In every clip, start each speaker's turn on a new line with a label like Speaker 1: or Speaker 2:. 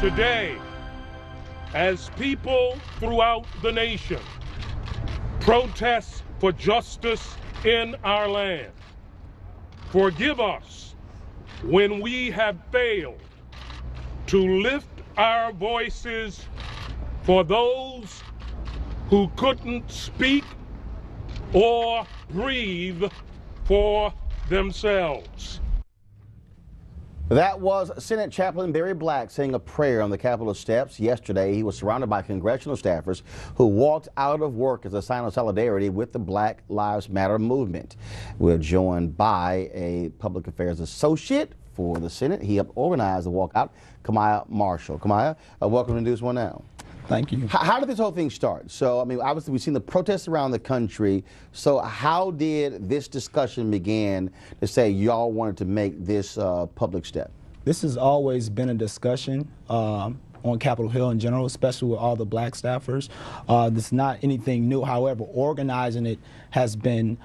Speaker 1: Today, as people throughout the nation protest for justice in our land, forgive us when we have failed to lift our voices for those who couldn't speak or breathe for themselves.
Speaker 2: That was Senate Chaplain Barry Black saying a prayer on the Capitol steps yesterday. He was surrounded by congressional staffers who walked out of work as a sign of solidarity with the Black Lives Matter movement. We're joined by a public affairs associate for the Senate. He helped organize the walkout, Kamau Marshall. Kamau, welcome to News One Now.
Speaker 3: Thank you.
Speaker 2: How did this whole thing start? So, I mean, obviously we've seen the protests around the country. So how did this discussion begin to say y'all wanted to make this public step?
Speaker 3: This has always been a discussion on Capitol Hill in general, especially with all the black staffers. This is not anything new. However, organizing it has been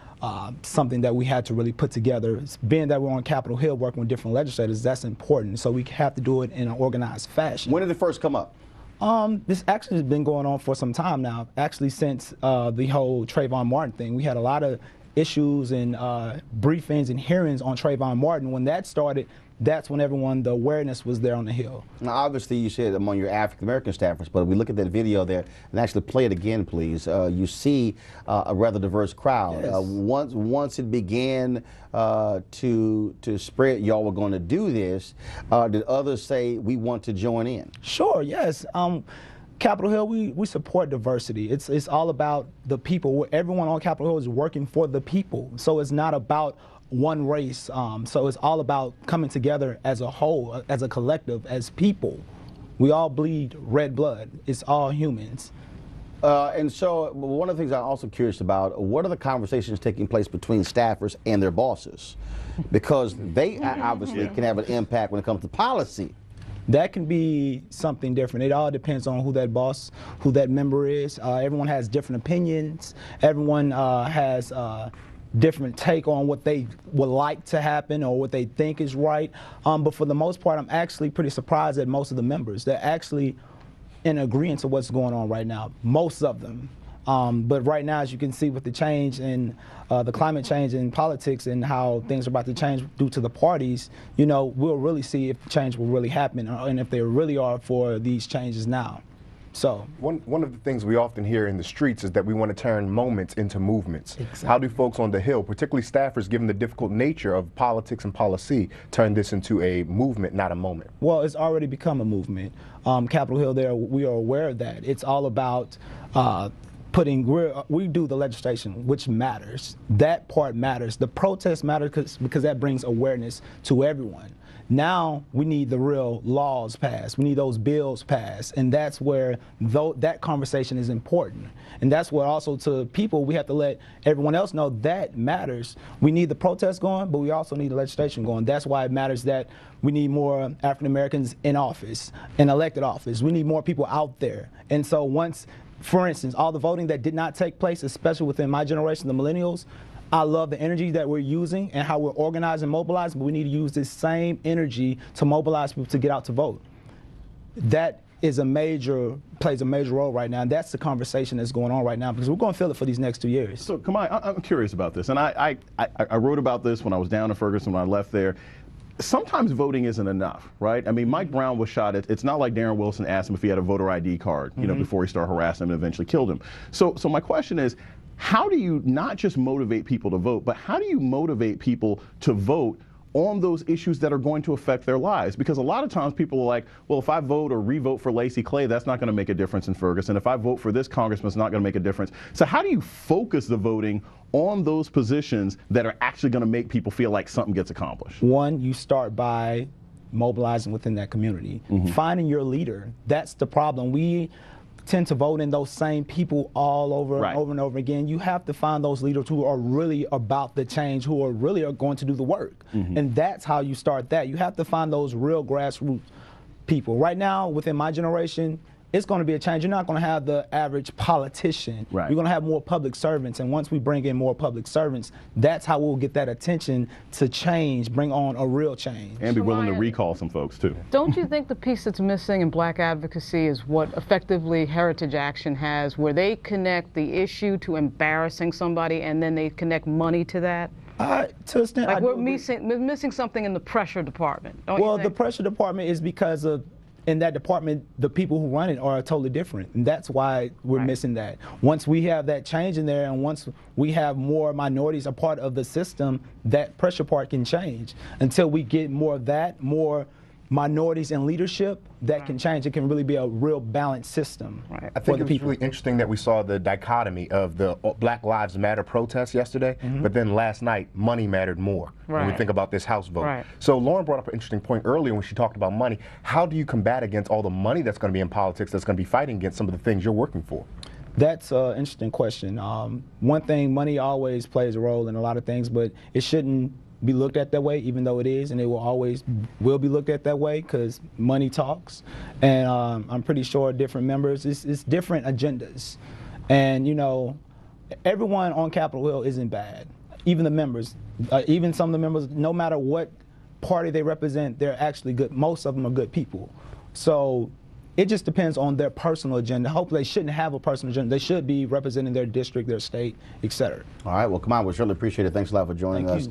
Speaker 3: something that we had to really put together. Being that we're on Capitol Hill working with different legislators, that's important. So we have to do it in an organized fashion.
Speaker 2: When did it first come up?
Speaker 3: This actually has been going on for some time now, actually since the whole Trayvon Martin thing. We had a lot of issues and briefings and hearings on Trayvon Martin. When that started, that's when the awareness was there on the Hill. Now,
Speaker 2: obviously, you said among your African-American staffers, but if we look at that video there and actually play it again, please, you see a rather diverse crowd.
Speaker 3: Yes.
Speaker 2: Once it began to spread, y'all were going to do this, did others say, we want to join in?
Speaker 3: Sure, yes. Capitol Hill, we support diversity. It's all about the people. Everyone on Capitol Hill is working for the people. So it's not about one race. So it's all about coming together as a whole, as a collective, as people. We all bleed red blood. It's all humans.
Speaker 2: And so one of the things I'm also curious about, what are the conversations taking place between staffers and their bosses? Because they obviously can have an impact when it comes to policy.
Speaker 3: That can be something different. It all depends on who that boss, who that member is. Everyone has different opinions. Everyone has different take on what they would like to happen or what they think is right. But for the most part, I'm actually pretty surprised at most of the members. They're actually in agreement to what's going on right now, most of them. But right now, as you can see with the change in the climate change in politics and how things are about to change due to the parties, you know, we'll really see if change will really happen and if they really are for these changes now. So
Speaker 4: one of the things we often hear in the streets is that we want to turn moments into movements.
Speaker 3: Exactly.
Speaker 4: How do folks on the Hill, particularly staffers, given the difficult nature of politics and policy, turn this into a movement, not a moment?
Speaker 3: Well, it's already become a movement. Capitol Hill, we are aware of that. It's all about we do the legislation, which matters. That part matters. The protest matters because that brings awareness to everyone. Now we need the real laws passed. We need those bills passed, and that's where that conversation is important. And that's where also to people, we have to let everyone else know that matters. We need the protest going, but we also need the legislation going. That's why it matters that we need more African Americans in office, in elected office. We need more people out there. And so once, for instance, all the voting that did not take place, especially within my generation, the millennials, I love the energy that we're using and how we're organized and mobilized, but we need to use this same energy to mobilize people to get out to vote. That plays a major role right now, and that's the conversation that's going on right now, because we're going to feel it for these next 2 years.
Speaker 5: So, Kamau, I'm curious about this, and I wrote about this when I was down in Ferguson, when I left there. Sometimes voting isn't enough, right? I mean, Mike Brown was shot at. It's not like Darren Wilson asked him if he had a voter ID card, you know, before he started harassing him and eventually killed him. So my question is, how do you not just motivate people to vote, but how do you motivate people to vote on those issues that are going to affect their lives? Because a lot of times people are like, well, if I vote or re-vote for Lacey Clay, that's not going to make a difference in Ferguson. If I vote for this congressman, it's not going to make a difference. So how do you focus the voting on those positions that are actually going to make people feel like something gets accomplished?
Speaker 3: One, you start by mobilizing within that community, finding your leader. That's the problem. We tend to vote in those same people all over and over and over again. You have to find those leaders who are really about the change, who are really going to do the work. And that's how you start that. You have to find those real grassroots people. Right now, within my generation, it's going to be a change. You're not going to have the average politician.
Speaker 5: Right.
Speaker 3: You're going to have more public servants, and once we bring in more public servants, that's how we'll get that attention to change, bring on a real change.
Speaker 5: And be willing to recall some folks too.
Speaker 6: Don't you think the piece that's missing in black advocacy is what effectively Heritage Action has, where they connect the issue to embarrassing somebody and then they connect money to that?
Speaker 3: To extent,
Speaker 6: like we're missing something in the pressure department. Don't you think?
Speaker 3: The pressure department is because of, in that department, the people who run it are totally different, and that's why we're missing that. Once we have that change in there, and once we have more minorities a part of the system, that pressure part can change. Until we get more of that, more minorities in leadership, that can change. It can really be a real balanced system.
Speaker 4: I think it was really interesting that we saw the dichotomy of the Black Lives Matter protests yesterday, but then last night, money mattered more when we think about this House vote. So Lauren brought up an interesting point earlier when she talked about money. How do you combat against all the money that's going to be in politics that's going to be fighting against some of the things you're working for?
Speaker 3: That's an interesting question. One thing, money always plays a role in a lot of things, but it shouldn't be looked at that way, even though it is, and it will always will be looked at that way, because money talks. And I'm pretty sure different members, it's different agendas. And you know, everyone on Capitol Hill isn't bad. Even the members, even some of the members, no matter what party they represent, they're actually good. Most of them are good people. So it just depends on their personal agenda. Hopefully they shouldn't have a personal agenda. They should be representing their district, their state, etc.
Speaker 2: All right, well, Kamau, we certainly appreciate it. Thanks a lot for joining us.